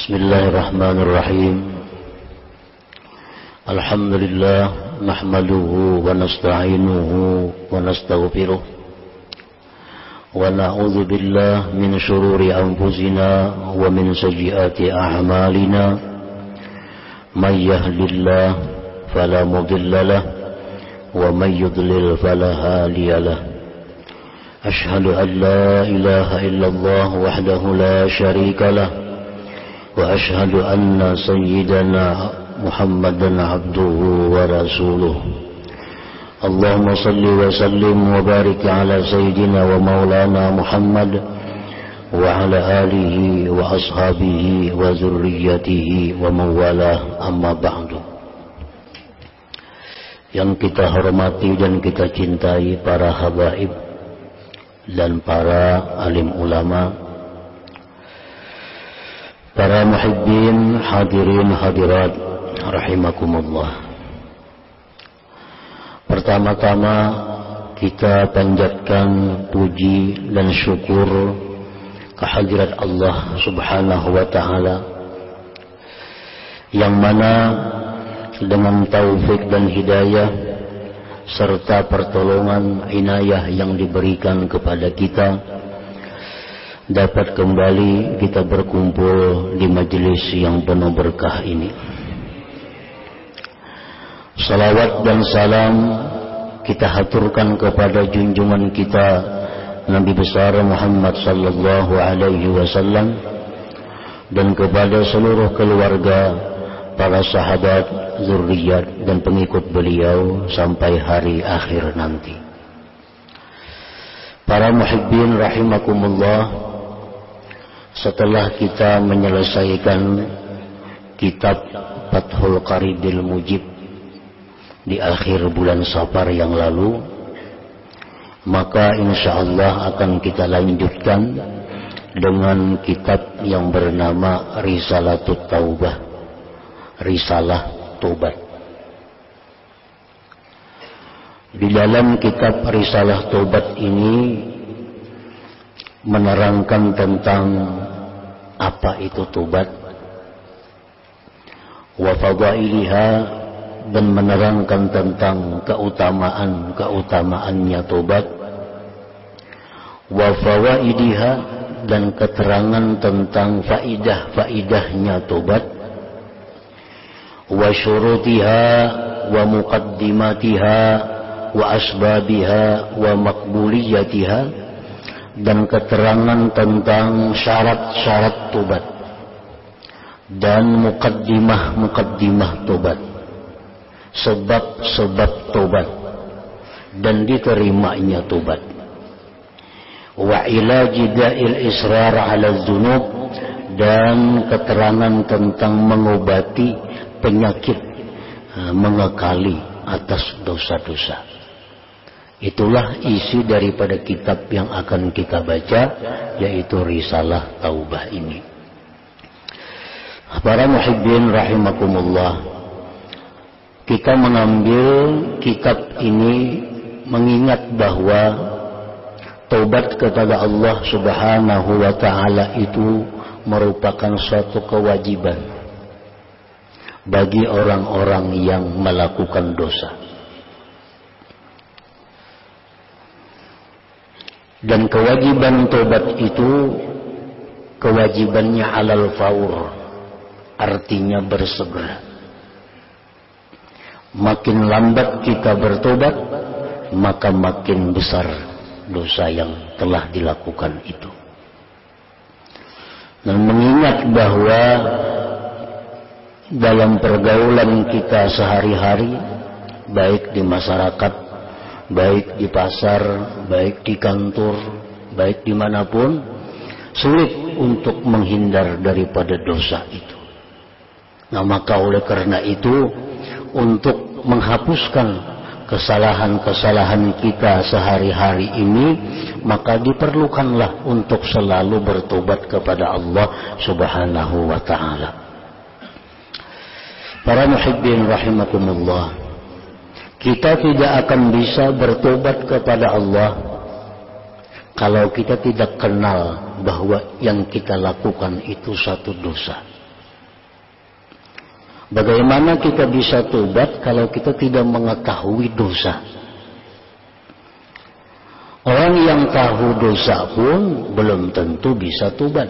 Bismillahirrahmanirrahim. Alhamdulillah nahmaduhu wa nasta'inuhu wa nastaghfiruh wa na'udzu billahi min shururi anfusina wa min sayyiati a'malina. May yahdihillahu fala mudilla lahu wa may yudlil fala hadiya lahu. Ashhadu an la ilaha illallah wahdahu la syarika lahu wa ashhadu anna sayyidana Muhammadan abduhu wa rasuluh. Allahumma salli wa sallim wa barik ala sayyidina wa maulana Muhammad wa ala alihi wa ashabihi wa zurriyyatihi wa mawalah, amma ba'du. Yang kita hormati dan kita cintai para habaib dan para alim ulama, para muhibbin, hadirin hadirat rahimakumullah. Pertama-tama kita panjatkan puji dan syukur kehadirat Allah Subhanahu wa taala, yang mana dengan taufik dan hidayah serta pertolongan inayah yang diberikan kepada kita, dapat kembali kita berkumpul di majelis yang penuh berkah ini. Salawat dan salam kita haturkan kepada junjungan kita Nabi besar Muhammad sallallahu alaihi wasallam dan kepada seluruh keluarga, para sahabat, zuriat dan pengikut beliau sampai hari akhir nanti. Para muhibbin rahimakumullah, setelah kita menyelesaikan kitab Fathul Qaribil Mujib di akhir bulan Safar yang lalu, maka insyaallah akan kita lanjutkan dengan kitab yang bernama Risalatut Taubah, Risalah Tobat. Di dalam kitab Risalah Tobat ini menerangkan tentang apa itu tobat, wa fadailiha, dan menerangkan tentang keutamaannya tobat, wa fawaidiha, dan keterangan tentang faidah-faidahnya tobat, wa syurutiha wa muqaddimatiha wa asbabiha wa maqbuliyatiha, dan keterangan tentang syarat-syarat tobat dan mukaddimah tobat, sebab-sebab tobat dan diterimanya tobat, wa ilaji da'il israr ala dzunub, dan keterangan tentang mengobati penyakit mengekali atas dosa-dosa. Itulah isi daripada kitab yang akan kita baca, yaitu Risalah Taubah ini. Para muhibbin rahimakumullah, kita mengambil kitab ini mengingat bahwa taubat kepada Allah Subhanahu wa taala itu merupakan suatu kewajiban bagi orang-orang yang melakukan dosa. Dan kewajiban taubat itu kewajibannya alal faur, artinya bersegera. Makin lambat kita bertobat, maka makin besar dosa yang telah dilakukan itu. Dan mengingat bahwa dalam pergaulan kita sehari-hari, baik di masyarakat, baik di pasar, baik di kantor, baik dimanapun, sulit untuk menghindar daripada dosa itu. Nah, maka oleh karena itu, untuk menghapuskan kesalahan-kesalahan kita sehari-hari ini, maka diperlukanlah untuk selalu bertobat kepada Allah Subhanahu wa ta'ala. Para muhibbin rahimakumullah, kita tidak akan bisa bertobat kepada Allah kalau kita tidak kenal bahwa yang kita lakukan itu satu dosa. Bagaimana kita bisa tobat kalau kita tidak mengetahui dosa? Orang yang tahu dosa pun belum tentu bisa tobat,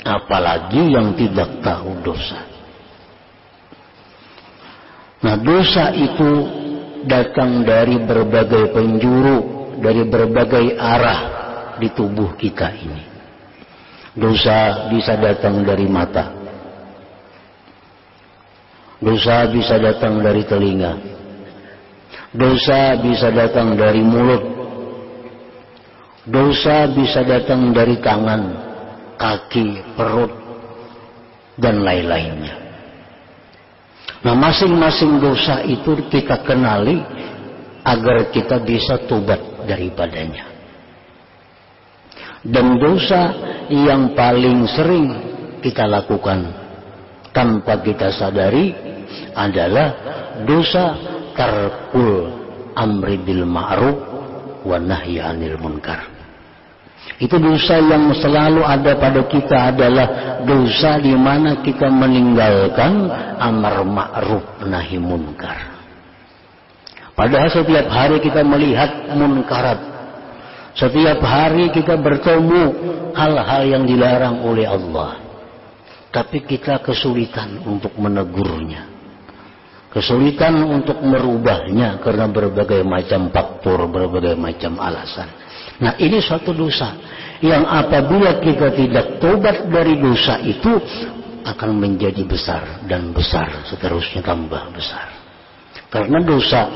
apalagi yang tidak tahu dosa. Nah, dosa itu datang dari berbagai penjuru, dari berbagai arah di tubuh kita ini. Dosa bisa datang dari mata. Dosa bisa datang dari telinga. Dosa bisa datang dari mulut. Dosa bisa datang dari tangan, kaki, perut, dan lain-lainnya. Nah, masing-masing dosa itu kita kenali agar kita bisa tobat daripadanya. Dan dosa yang paling sering kita lakukan tanpa kita sadari adalah dosa tarkul amri bil ma'ruf wa nahyi 'anil munkar. Itu dosa yang selalu ada pada kita, adalah dosa di mana kita meninggalkan amar ma'ruf nahi munkar. Padahal setiap hari kita melihat munkarat. Setiap hari kita bertemu hal-hal yang dilarang oleh Allah. Tapi kita kesulitan untuk menegurnya. Kesulitan untuk merubahnya karena berbagai macam faktor, berbagai macam alasan. Nah, ini suatu dosa yang apabila kita tidak tobat dari dosa itu akan menjadi besar dan besar, seterusnya tambah besar. Karena dosa,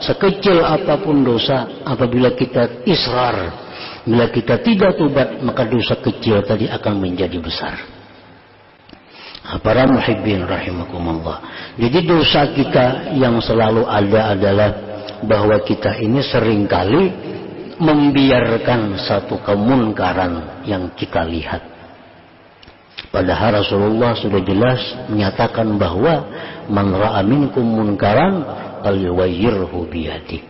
sekecil apapun dosa, apabila kita israr, bila kita tidak tobat, maka dosa kecil tadi akan menjadi besar. Nah, para muhibbin rahimakumullah. Jadi dosa kita yang selalu ada adalah bahwa kita ini seringkali membiarkan satu kemunkaran yang kita lihat. Padahal Rasulullah sudah jelas menyatakan bahwa man ra'a minkum munkaran falyughayyirhu biyadihi.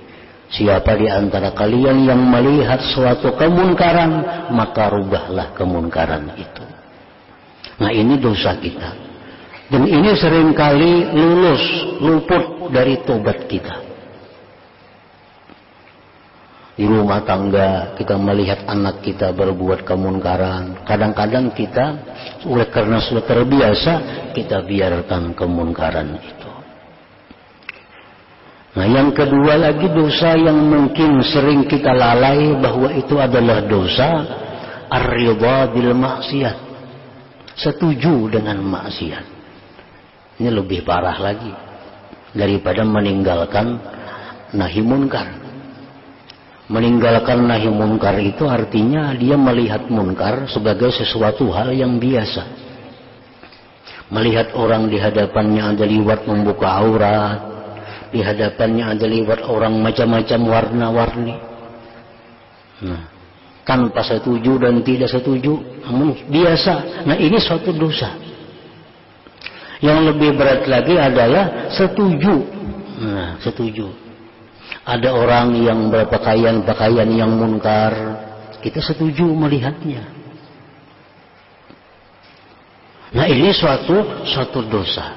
Siapa di antara kalian yang melihat suatu kemunkaran, maka rubahlah kemunkaran itu. Nah, ini dosa kita. Dan ini seringkali luput dari tobat kita. Di rumah tangga kita melihat anak kita berbuat kemunkaran. Kadang-kadang kita oleh karena sudah terbiasa, kita biarkan kemunkaran itu. Nah, yang kedua lagi dosa yang mungkin sering kita lalai bahwa itu adalah dosa ar-ridha bil maksiat. Setuju dengan maksiat. Ini lebih parah lagi daripada meninggalkan nahi munkar. Meninggalkan nahi munkar itu artinya dia melihat munkar sebagai sesuatu hal yang biasa. Melihat orang di hadapannya ada liwat membuka aurat, di hadapannya ada liwat orang macam-macam warna-warni. Nah, tanpa setuju dan tidak setuju, namun biasa. Nah, ini suatu dosa. Yang lebih berat lagi adalah setuju. Nah, setuju. Ada orang yang berpakaian yang munkar, kita setuju melihatnya. Nah, ini suatu dosa.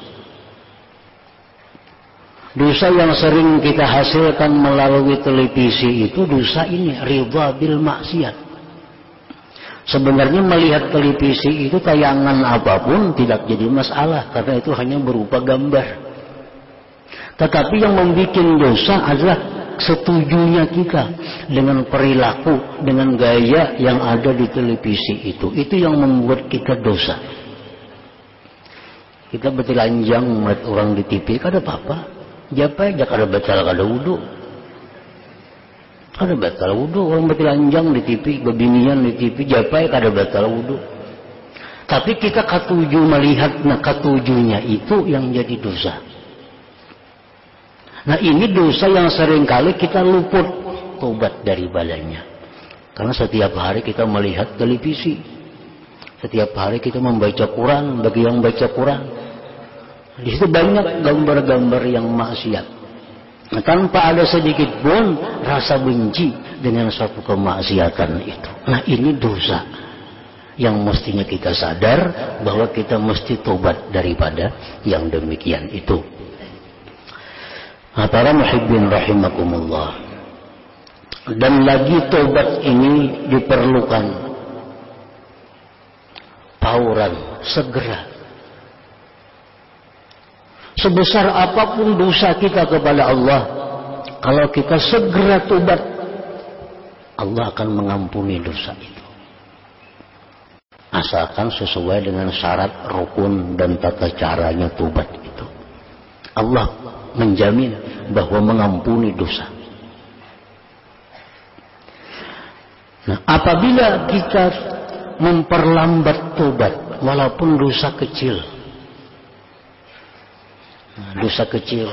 Dosa yang sering kita hasilkan melalui televisi itu dosa ini, ridha bil maksiat. Sebenarnya melihat televisi itu tayangan apapun tidak jadi masalah, karena itu hanya berupa gambar. Tetapi yang membuat dosa adalah setujunya kita dengan perilaku, dengan gaya yang ada di televisi itu. Itu yang membuat kita dosa. Kita bertelanjang melihat orang di TV, kada apa-apa. Japa aja kada batal kada wudu. Kada batal wudu, orang bertelanjang di TV, bebinian di TV, japa kada batal wudu. Tapi kita katuju melihat, nah katujunya itu yang jadi dosa. Nah, ini dosa yang seringkali kita luput tobat dari badannya. Karena setiap hari kita melihat televisi. Setiap hari kita membaca Quran, bagi yang baca Quran. Di situ banyak gambar-gambar yang maksiat. Nah, tanpa ada sedikit pun rasa benci dengan suatu kemaksiatan itu. Nah, ini dosa yang mestinya kita sadar bahwa kita mesti tobat daripada yang demikian itu. Nah, para muhibbin rahimakumullah, dan lagi tobat ini diperlukan fauran, segera. Sebesar apapun dosa kita kepada Allah, kalau kita segera tobat, Allah akan mengampuni dosa itu. Asalkan sesuai dengan syarat, rukun, dan tata caranya tobat itu. Allah menjamin bahwa mengampuni dosa. Nah, apabila kita memperlambat tobat, walaupun dosa kecil, dosa kecil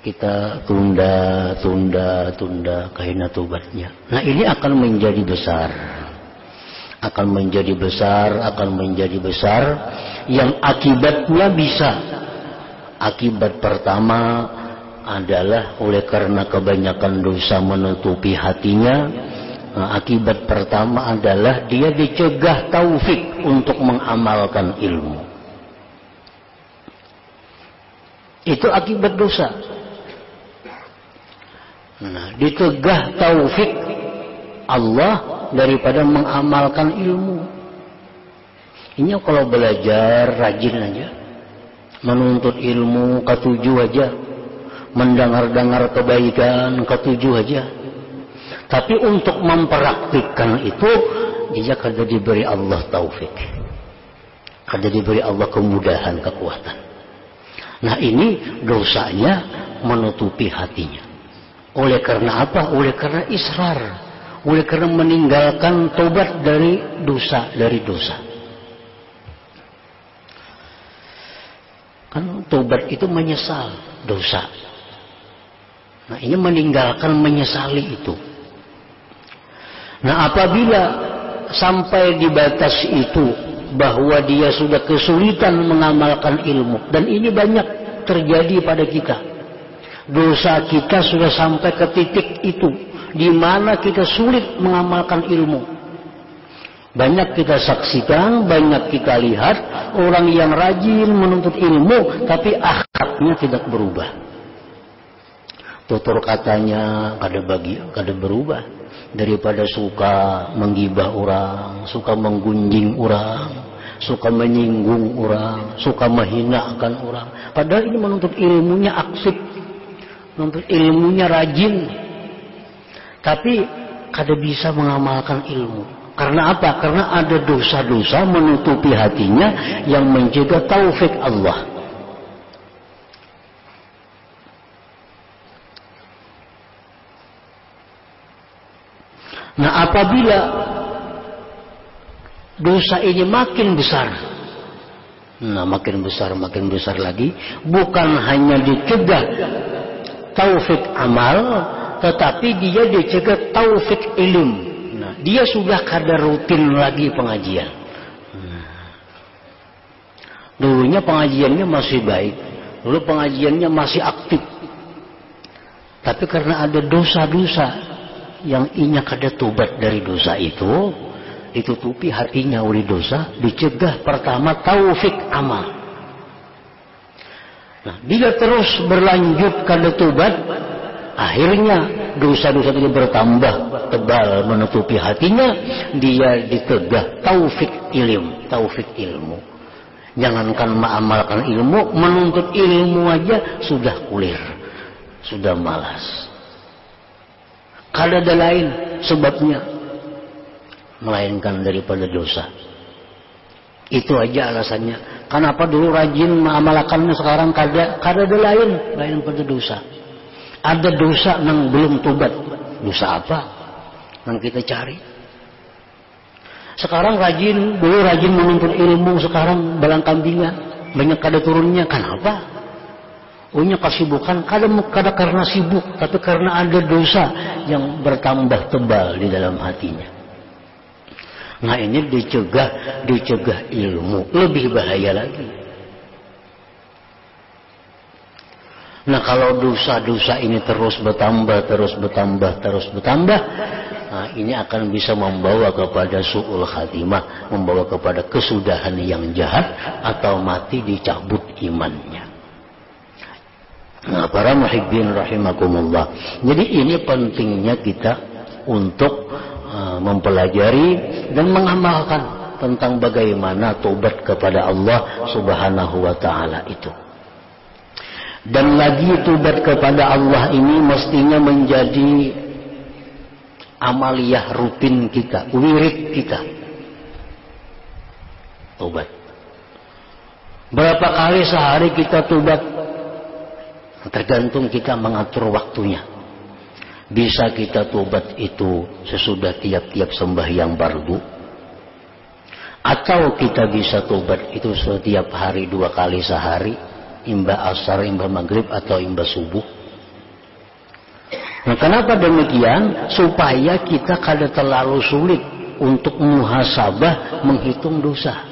kita tunda karena tobatnya. Nah, ini akan menjadi besar. Akan menjadi besar yang akibatnya bisa. Akibat pertama adalah oleh karena kebanyakan dosa menutupi hatinya. Nah, akibat pertama adalah dia dicegah taufik untuk mengamalkan ilmu. Itu akibat dosa. Nah, dicegah taufik Allah daripada mengamalkan ilmu. Ini kalau belajar rajin aja, menuntut ilmu ketujuh aja, mendengar-dengar kebaikan ketujuh aja. Tapi untuk mempraktikkan itu dia kada diberi Allah taufik, kada diberi Allah kemudahan, kekuatan. Nah, ini dosanya menutupi hatinya. Oleh karena apa? Oleh karena israr, oleh karena meninggalkan tobat dari dosa. Kan tobat itu menyesal dosa. Nah, ini meninggalkan menyesali itu. Nah, apabila sampai di batas itu bahwa dia sudah kesulitan mengamalkan ilmu, dan ini banyak terjadi pada kita. Dosa kita sudah sampai ke titik itu, di mana kita sulit mengamalkan ilmu. Banyak kita saksikan, banyak kita lihat orang yang rajin menuntut ilmu, tapi akhlaknya tidak berubah. Tutur katanya kada berubah. Daripada suka menggibah orang, suka menggunjing orang, suka menyinggung orang, suka menghinakan orang. Padahal ini menuntut ilmunya aktif, menuntut ilmunya rajin, tapi kada bisa mengamalkan ilmu. Karena apa? Karena ada dosa-dosa menutupi hatinya yang mencegah taufik Allah. Nah, apabila dosa ini makin besar, makin besar lagi, bukan hanya dicegah taufik amal, tetapi dia dicegah taufik ilmu. Nah, dia sudah kada rutin lagi pengajian. Dulunya pengajiannya masih baik, dulu pengajiannya masih aktif, tapi karena ada dosa-dosa yang inya kada tobat dari dosa itu, ditutupi hatinya oleh dosa, dicegah pertama taufik amal. Nah, dia terus berlanjut kada tobat, akhirnya dosa-dosa itu bertambah tebal menutupi hatinya, dia dicegah taufik ilmu. Jangankan mengamalkan ilmu, menuntut ilmu aja sudah kulir, sudah malas. Kada ada lain sebabnya melainkan daripada dosa. Itu aja alasannya. Kenapa dulu rajin mengamalkannya, sekarang kada ada lain pada dosa. Ada dosa yang belum tobat. Dosa apa yang kita cari? Sekarang dulu rajin menuntut ilmu, sekarang balang kambingnya banyak kada turunnya. Kenapa? Punya kesibukan, kada karena sibuk, tapi karena ada dosa yang bertambah tebal di dalam hatinya. Nah, ini dicegah ilmu, lebih bahaya lagi. Nah, kalau dosa-dosa ini terus bertambah, Nah, ini akan bisa membawa kepada su'ul khatimah, membawa kepada kesudahan yang jahat, atau mati dicabut imannya. Nah, para muhibbin rahimakumullah. Jadi ini pentingnya kita untuk mempelajari dan mengamalkan tentang bagaimana tobat kepada Allah Subhanahu wa taala itu. Dan lagi tobat kepada Allah ini mestinya menjadi amaliyah rutin kita, wirid kita. Tobat. Berapa kali sehari kita tobat? Tergantung kita mengatur waktunya. Bisa kita tobat itu sesudah tiap-tiap sembahyang fardu, atau kita bisa tobat itu setiap hari 2 kali sehari, imba asar, imba maghrib, atau imba subuh. Nah, kenapa demikian? Supaya kita kada terlalu sulit untuk muhasabah, menghitung dosa.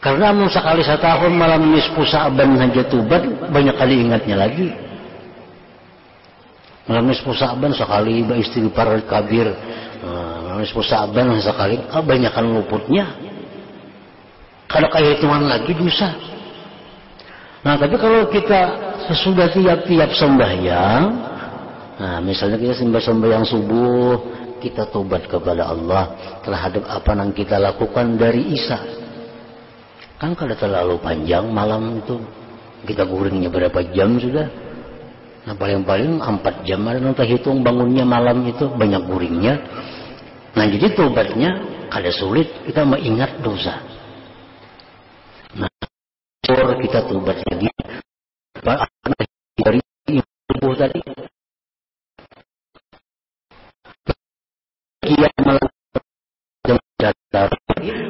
Karena mau sekali setahun malam nisfu Sa'ban aja tobat, banyak kali ingatnya lagi. Malam nisfu Sa'ban sekali istighfar kabir, malam nisfu Sa'ban sekali, kebanyakan luputnya. Kalau kayak hitungan lagi dosa. Nah, tapi kalau kita sesudah tiap-tiap sembahyang, nah misalnya kita sembahyang subuh, kita tobat kepada Allah terhadap apa yang kita lakukan dari Isya. Kan kalau terlalu panjang malam itu, kita guringnya berapa jam sudah? Nah, paling-paling 4 jam ada nanti hitung bangunnya malam itu, banyak guringnya. Nah, jadi tobatnya kada sulit, kita mengingat dosa. Nah, kita tobat lagi. Dari ibu tadi,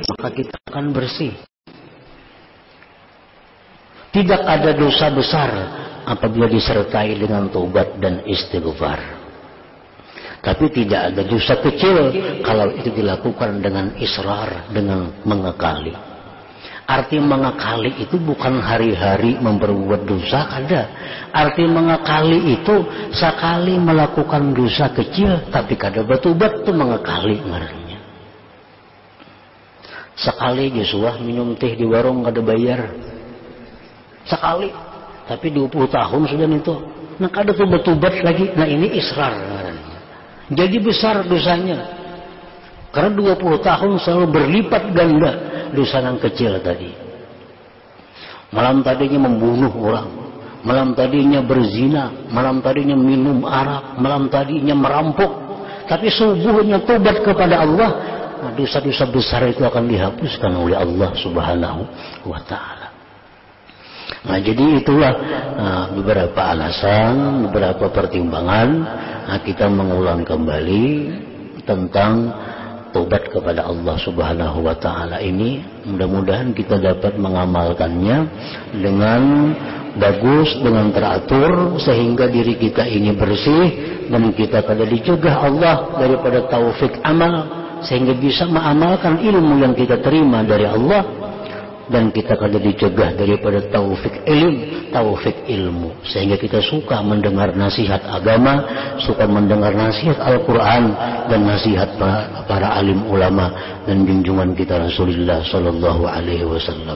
maka kita akan bersih. Tidak ada dosa besar apabila disertai dengan taubat dan istighfar. Tapi tidak ada dosa kecil kalau itu dilakukan dengan israr, dengan mengekali. Arti mengekali itu bukan hari-hari memperbuat dosa, ada. Arti mengekali itu sekali melakukan dosa kecil tapi kada bertobat, itu mengekali ngarannya. Sekali Joshua minum teh di warung kada bayar. Sekali, tapi 20 tahun sudah itu. Nah, kada tobat lagi. Nah, ini israr ngarannya. Jadi besar dosanya. Karena 20 tahun selalu berlipat ganda dosa yang kecil tadi. Malam tadinya membunuh orang, malam tadinya berzina, malam tadinya minum arak, malam tadinya merampok, tapi subuhnya tobat kepada Allah, nah, dosa-dosa besar itu akan dihapuskan oleh Allah Subhanahu wa taala. Nah, jadi itulah beberapa alasan, beberapa pertimbangan kita mengulang kembali tentang tobat kepada Allah Subhanahu wa taala ini. Mudah-mudahan kita dapat mengamalkannya dengan bagus, dengan teratur, sehingga diri kita ini bersih dan kita kada dicegah Allah daripada taufik amal, sehingga bisa mengamalkan ilmu yang kita terima dari Allah. Dan kita kada dicegah daripada taufik ilmu, sehingga kita suka mendengar nasihat agama, suka mendengar nasihat Al-Quran dan nasihat para alim ulama dan junjungan kita Rasulullah Sallallahu Alaihi Wasallam.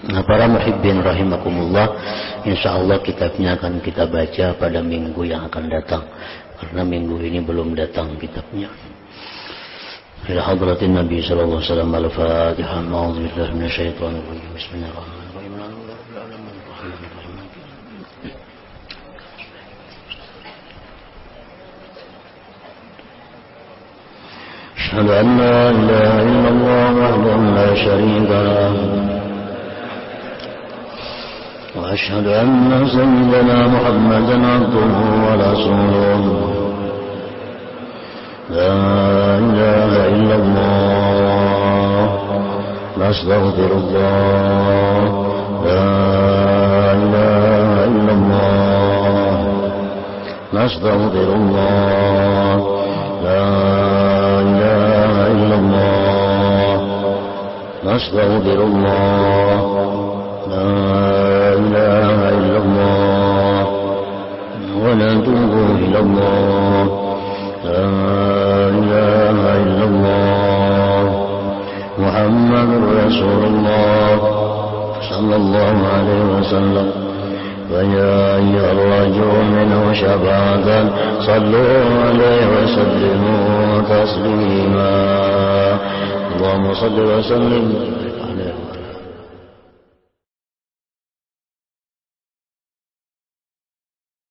Nah, para muhibbin rahimakumullah, insyaallah kitabnya akan kita baca pada minggu yang akan datang, karena minggu ini belum datang kitabnya. إلى حضرة النبي صلى الله عليه وسلم. الفاتحة. أعوذ بالله من الشيطان الرجيم. بسم الله الرحمن الرحيم. أشهد أن لا إله إلا الله وحده لا شريك له وأشهد أن سيدنا محمدا عبده ورسوله. لا إله إلا الله نستغفر الله. لا إله إلا الله نستغفر الله. لا إله إلا الله نستغفر الله. لا إله إلا الله ونتوب إلى الله. لا إله إلا الله محمد رسول الله صلى الله عليه وسلم ويا أيها الرجل منه شفاعة صلوا عليه وسلموا تسليما اللهم صل وسلم